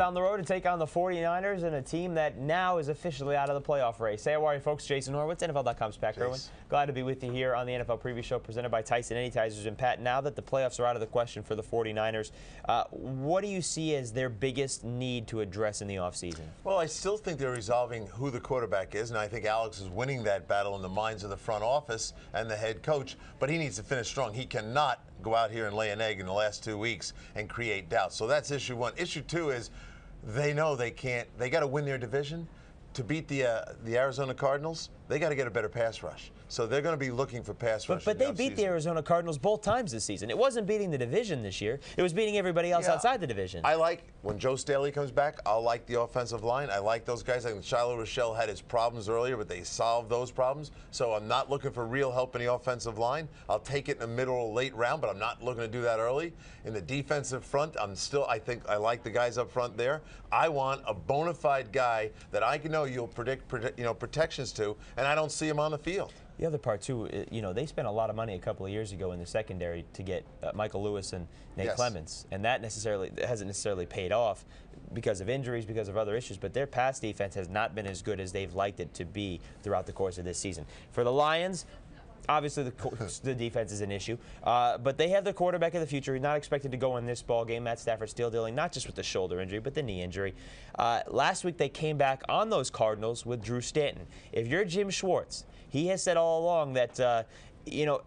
on the road to take on the 49ers and a team that now is officially out of the playoff race. Hey, how are you, folks? Jason Horowitz, NFL.com's Pat Kirwan. Glad to be with you here on the NFL Preview Show presented by Tyson Anytizers. And Pat, now that the playoffs are out of the question for the 49ers, what do you see as their biggest need to address in the offseason? Well, I still think they're resolving who the quarterback is, and I think Alex is winning that battle in the minds of the front office and the head coach, but he needs to finish strong. He cannot go out here and lay an egg in the last 2 weeks and create doubt. So that's issue one. Issue two is they know they can't. They got to win their division. To beat the Arizona Cardinals, they got to get a better pass rush. So they're going to be looking for pass rush. But they beat the Arizona Cardinals both times this season. It wasn't beating the division this year. It was beating everybody else outside the division. I like when Joe Staley comes back. I'll like the offensive line. I like those guys. I think Shiloh Rochelle had his problems earlier, but they solved those problems. So I'm not looking for real help in the offensive line. I'll take it in the middle or late round, but I'm not looking to do that early. In the defensive front, I think I like the guys up front there. I want a bona fide guy that I know you'll predict protections to, and I don't see him on the field. The other part, too, they spent a lot of money a couple of years ago in the secondary to get Michael Lewis and Nate Clements, and that hasn't necessarily paid off because of injuries, because of other issues, but their pass defense has not been as good as they've liked it to be throughout the course of this season. For the Lions, obviously, the defense is an issue, but they have the quarterback of the future. He's not expected to go in this ball game. Matt Stafford still dealing not just with the shoulder injury, but the knee injury. Last week, they came back on those Cardinals with Drew Stanton. If you're Jim Schwartz, he has said all along that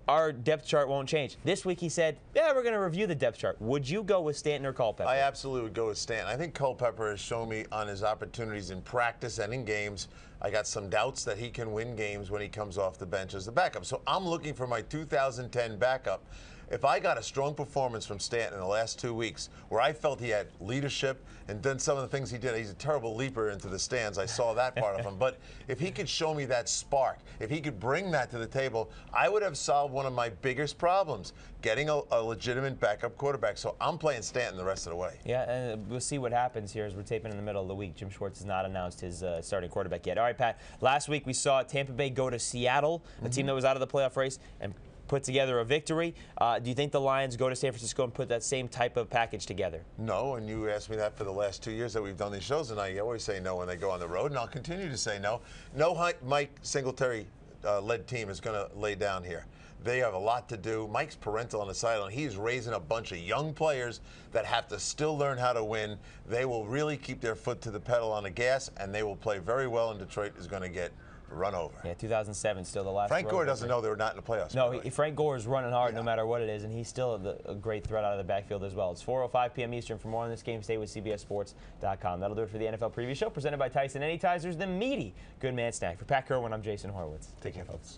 our depth chart won't change. This week he said, yeah, we're going to review the depth chart. Would you go with Stanton or Culpepper? I absolutely would go with Stanton. I think Culpepper has shown me on his opportunities in practice and in games. I got some doubts that he can win games when he comes off the bench as the backup. So I'm looking for my 2010 backup. If I got a strong performance from Stanton in the last 2 weeks where I felt he had leadership and done some of the things he did, he's a terrible leaper into the stands. I saw that part of him. But if he could show me that spark, if he could bring that to the table, I would have solved one of my biggest problems, getting a legitimate backup quarterback. So I'm playing Stanton the rest of the way. Yeah, and we'll see what happens here as we're taping in the middle of the week. Jim Schwartz has not announced his starting quarterback yet. All right, Pat, last week we saw Tampa Bay go to Seattle, a team that was out of the playoff race, and put together a victory. Do you think the Lions go to San Francisco and put that same type of package together? No, and you asked me that for the last 2 years that we've done these shows, and I always say no when they go on the road, and I'll continue to say no. No Mike Singletary-led team is going to lay down here. They have a lot to do. Mike's parental on the sideline. He's raising a bunch of young players that have to still learn how to win. They will really keep their foot to the pedal on the gas, and they will play very well, and Detroit is going to get run over. Yeah, 2007 still the last. Frank Gore doesn't know they were not in the playoffs. No, Frank Gore is running hard no matter what it is, and he's still a great threat out of the backfield as well. It's 4:05 p.m. Eastern. For more on this game, stay with CBSSports.com. That'll do it for the NFL Preview Show, presented by Tyson Anytizers, the meaty Good Man Snack. For Pat Kirwan, I'm Jason Horowitz. Take care, folks.